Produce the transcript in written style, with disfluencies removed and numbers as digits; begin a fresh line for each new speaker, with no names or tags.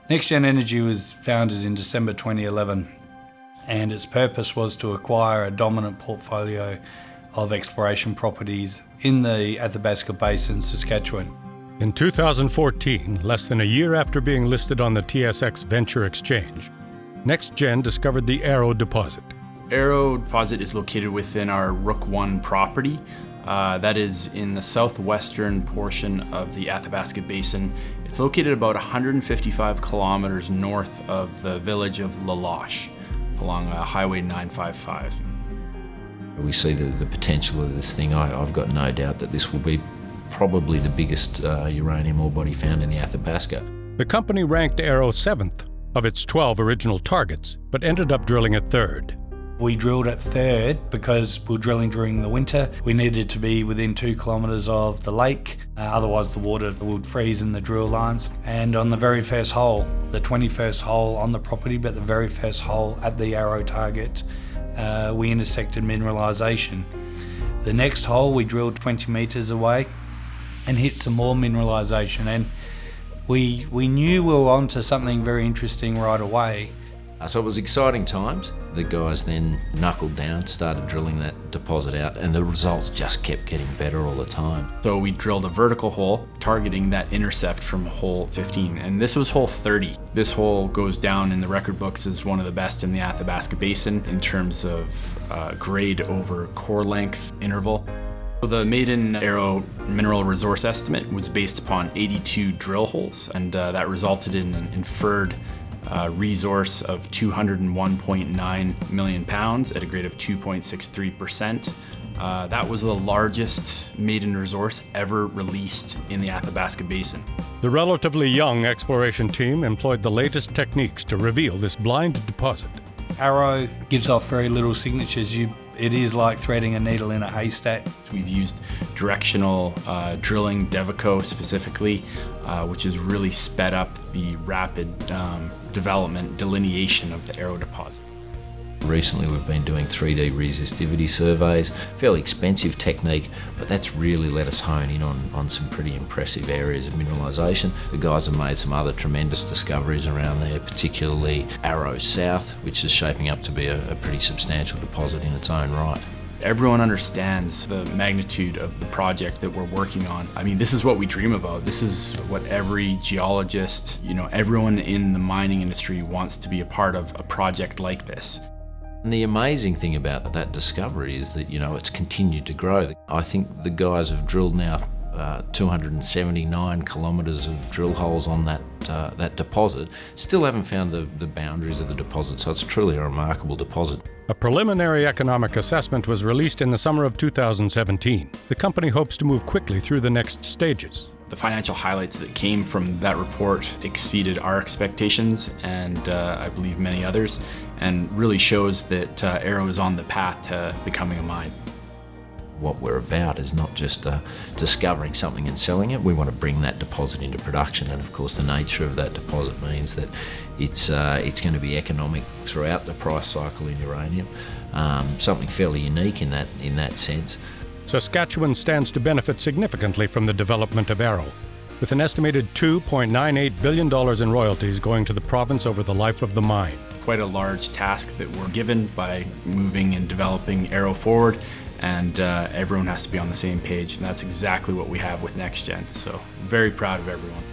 Nexgen Energy was founded in December 2011, and its purpose was to acquire a dominant portfolio of exploration properties in the Athabasca Basin, Saskatchewan.
In 2014, less than a year after being listed on the TSX Venture Exchange, Nexgen discovered the Arrow deposit.
Arrow deposit is located within our Rook 1 property. That is in the southwestern portion of the Athabasca Basin. It's located about 155 kilometers north of the village of La Loche along Highway 955.
We see the potential of this thing. I've got no doubt that this will be probably the biggest uranium ore body found in the Athabasca.
The company ranked Arrow 7th of its 12 original targets, but ended up drilling at 3rd.
We drilled at 3rd because we were drilling during the winter. We needed to be within 2 kilometres of the lake, otherwise the water would freeze in the drill lines. And on the very first hole, the 21st hole on the property, but the very first hole at the Arrow target, we intersected mineralisation. The next hole we drilled 20 metres away and hit some more mineralisation, and we knew we were onto something very interesting right away.
So it was exciting times. The guys then knuckled down, started drilling that deposit out, and the results just kept getting better all the time.
So we drilled a vertical hole targeting that intercept from hole 15, and this was hole 30. This hole goes down in the record books as one of the best in the Athabasca Basin in terms of grade over core length interval. The maiden Arrow mineral resource estimate was based upon 82 drill holes, and that resulted in an inferred resource of 201.9 million pounds at a grade of 2.63%. That was the largest maiden resource ever released in the Athabasca Basin.
The relatively young exploration team employed the latest techniques to reveal this blind deposit.
Arrow gives off very little signatures. It is like threading a needle in a haystack.
We've used directional drilling, Devico specifically, which has really sped up the rapid development delineation of the Arrow deposit.
Recently we've been doing 3D resistivity surveys, fairly expensive technique, but that's really let us hone in on some pretty impressive areas of mineralisation. The guys have made some other tremendous discoveries around there, particularly Arrow South, which is shaping up to be a pretty substantial deposit in its own right.
Everyone understands the magnitude of the project that we're working on. I mean, this is what we dream about. This is what every geologist, everyone in the mining industry wants to be a part of a project like this.
And the amazing thing about that discovery is that, it's continued to grow. I think the guys have drilled now 279 kilometres of drill holes on that deposit. Still haven't found the boundaries of the deposit, so it's truly a remarkable deposit.
A preliminary economic assessment was released in the summer of 2017. The company hopes to move quickly through the next stages.
The financial highlights that came from that report exceeded our expectations and I believe many others, and really shows that Arrow is on the path to becoming a mine.
What we're about is not just discovering something and selling it. We want to bring that deposit into production, and of course the nature of that deposit means that it's going to be economic throughout the price cycle in uranium. Something fairly unique in that sense.
Saskatchewan stands to benefit significantly from the development of Arrow, with an estimated $2.98 billion in royalties going to the province over the life of the mine.
Quite a large task that we're given by moving and developing Arrow forward, and everyone has to be on the same page, and that's exactly what we have with Nexgen. So very proud of everyone.